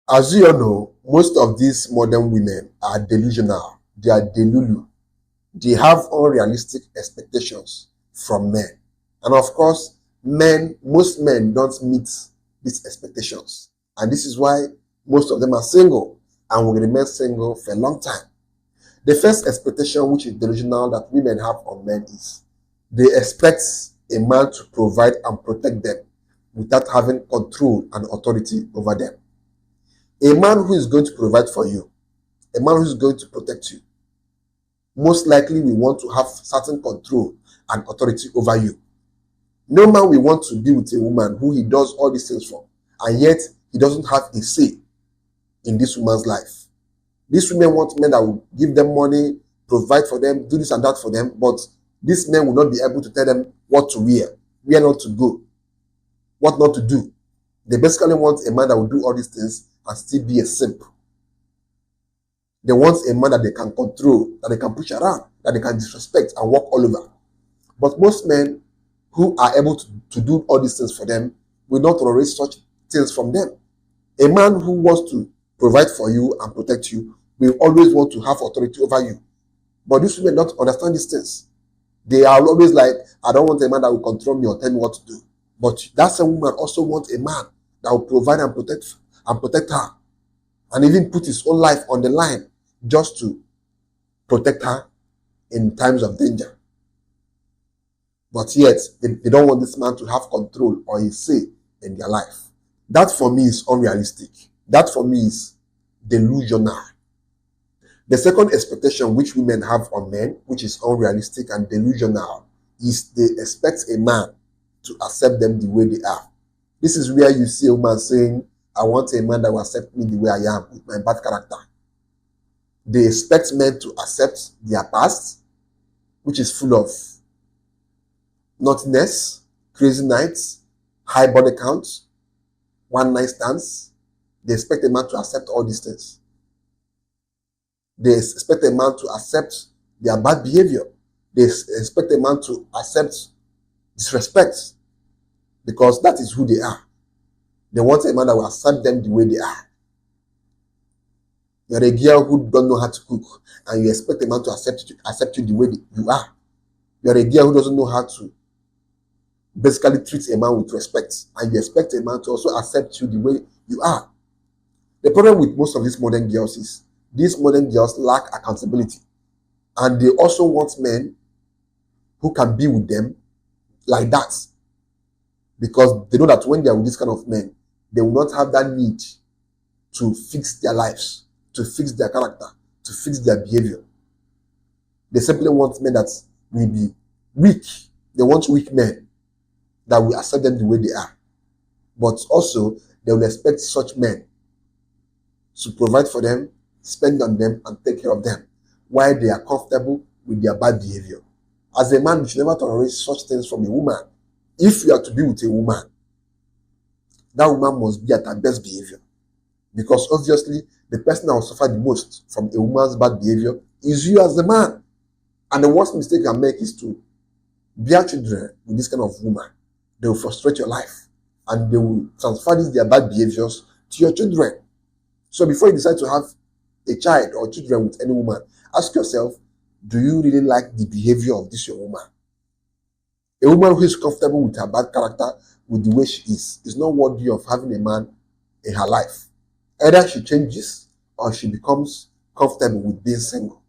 As you all know, most of these modern women are delusional. They are delulu. They have unrealistic expectations from men. And of course, most men don't meet these expectations. And this is why most of them are single and will remain single for a long time. The first expectation, which is delusional, that women have on men is they expect a man to provide and protect them without having control and authority over them. A man who is going to provide for you, a man who is going to protect you, most likely will want to have certain control and authority over you. No man will want to be with a woman who he does all these things for, and yet he doesn't have a say in this woman's life. These women want men that will give them money, provide for them, do this and that for them, but these men will not be able to tell them what to wear, where not to go, what not to do. They basically want a man that will do all these things and still be a simp. They want a man that they can control, that they can push around, that they can disrespect and walk all over. But most men who are able to do all these things for them will not tolerate such things from them. A man who wants to provide for you and protect you will always want to have authority over you. But these women don't understand these things. They are always like, I don't want a man that will control me or tell me what to do. But that same woman also wants a man that will provide and protect her, and even put his own life on the line just to protect her in times of danger. But yet, they don't want this man to have control or a say in their life. That for me is unrealistic. That for me is delusional. The second expectation which women have on men, which is unrealistic and delusional, is they expect a man to accept them the way they are. This is where you see a woman saying, I want a man that will accept me the way I am with my bad character. They expect men to accept their past, which is full of naughtiness, crazy nights, high body counts, one night stands. They expect a man to accept all these things. They expect a man to accept their bad behavior. They expect a man to accept disrespect, because that is who they are. They want a man that will accept them the way they are. You're a girl who don't know how to cook, and you expect a man to accept you the way you are. You're a girl who doesn't know how to basically treat a man with respect, and you expect a man to also accept you the way you are. The problem with most of these modern girls is these modern girls lack accountability, and they also want men who can be with them like that, because they know that when they are with this kind of men, they will not have that need to fix their lives, to fix their character, to fix their behavior. They simply want men that will be weak. They want weak men that will accept them the way they are. But also, they will expect such men to provide for them, spend on them, and take care of them while they are comfortable with their bad behavior. As a man, you should never tolerate such things from a woman. If you are to be with a woman, that woman must be at her best behavior. Because obviously, the person that will suffer the most from a woman's bad behavior is you as the man. And the worst mistake you can make is to bear children with this kind of woman. They will frustrate your life, and they will transfer their bad behaviors to your children. So before you decide to have a child or children with any woman, ask yourself, do you really like the behavior of this your woman? A woman who is comfortable with her bad character, with the way she is not worthy of having a man in her life. Either she changes or she becomes comfortable with being single.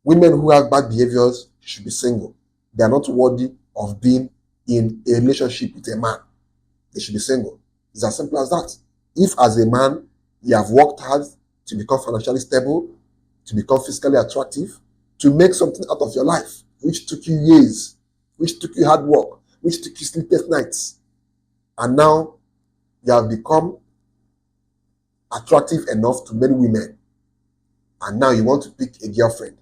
Women who have bad behaviors should be single. They are not worthy of being in a relationship with a man. They should be single. It's as simple as that. If as a man, you have worked hard to become financially stable, to become physically attractive, to make something out of your life, which took you years, which took you hard work, which took you sleepless nights, and now you have become attractive enough to many women, and now you want to pick a girlfriend,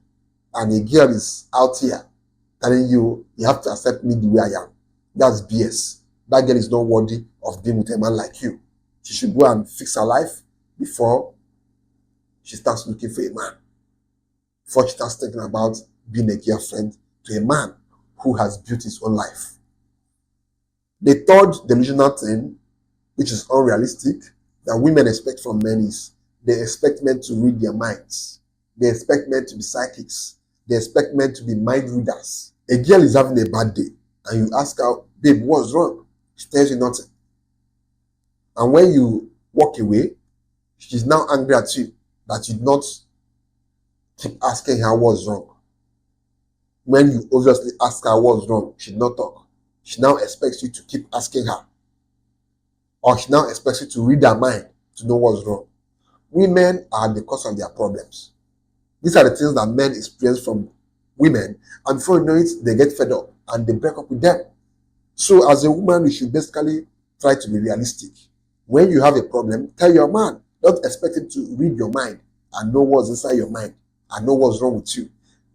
and a girl is out here telling you, you have to accept me the way I am. That's BS. That girl is not worthy of being with a man like you. She should go and fix her life before she starts looking for a man, before she starts thinking about being a girlfriend to a man who has built his own life. The third delusional thing, which is unrealistic, that women expect from men is they expect men to read their minds. They expect men to be psychics. They expect men to be mind readers. A girl is having a bad day and you ask her, babe, what's wrong? She tells you nothing. And when you walk away, she's now angry at you that you did not keep asking her what's wrong. When you obviously ask her what's wrong, she did not talk. She now expects you to keep asking her. Or she now expects you to read her mind to know what's wrong. Women are the cause of their problems. These are the things that men experience from women, and before you know it, they get fed up and they break up with them. So as a woman, you should basically try to be realistic. When you have a problem, tell your man. Don't expect him to read your mind and know what's inside your mind and know what's wrong with you.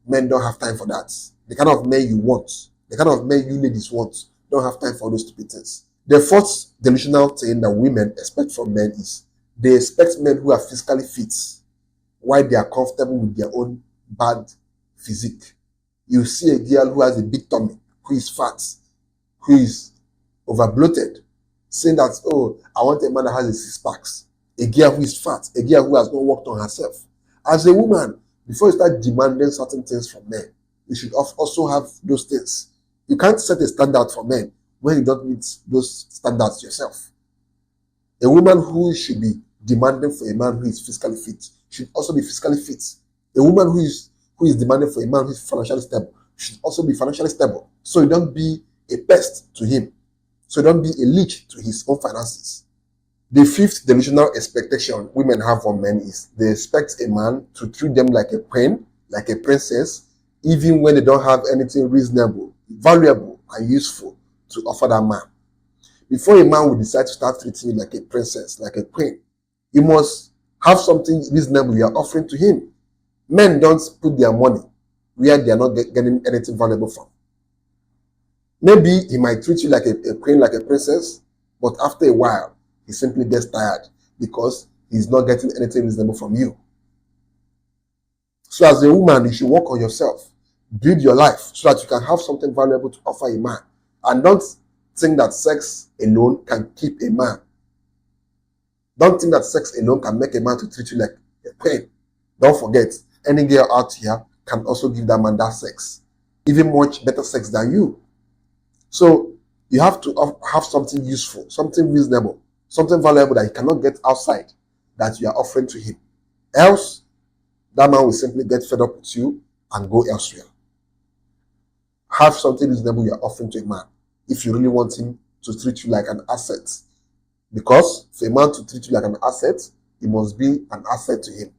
Men don't have time for that. The kind of men you want, the kind of men you ladies want, don't have time for those stupid things. The fourth delusional thing that women expect from men is they expect men who are physically fit while they are comfortable with their own bad physique. You see a girl who has a big tummy, who is fat, who is over bloated, saying that, oh, I want a man that has a six packs. A girl who is fat, a girl who has not worked on herself. As a woman, before you start demanding certain things from men, you should also have those things. You can't set a standard for men when you don't meet those standards yourself. A woman who should be demanding for a man who is physically fit should also be physically fit. A woman who is demanding for a man who is financially stable should also be financially stable. So you don't be a pest to him. So you don't be a leech to his own finances. The fifth delusional expectation women have from men is they expect a man to treat them like a queen, like a princess, even when they don't have anything reasonable, valuable, and useful to offer that man. Before a man will decide to start treating you like a princess, like a queen, you must have something reasonable you are offering to him. Men don't put their money where they are not getting anything valuable from. Maybe he might treat you like a queen, like a princess, but after a while, he simply gets tired because he's not getting anything reasonable from you. So as a woman, you should work on yourself. Build your life so that you can have something valuable to offer a man. And don't think that sex alone can keep a man. Don't think that sex alone can make a man to treat you like a queen. Don't forget, any girl out here can also give that man that sex. Even much better sex than you. So you have to have something useful, something reasonable, something valuable that he cannot get outside that you are offering to him. Else, that man will simply get fed up with you and go elsewhere. Have something reasonable you are offering to a man if you really want him to treat you like an asset. Because for a man to treat you like an asset, you must be an asset to him.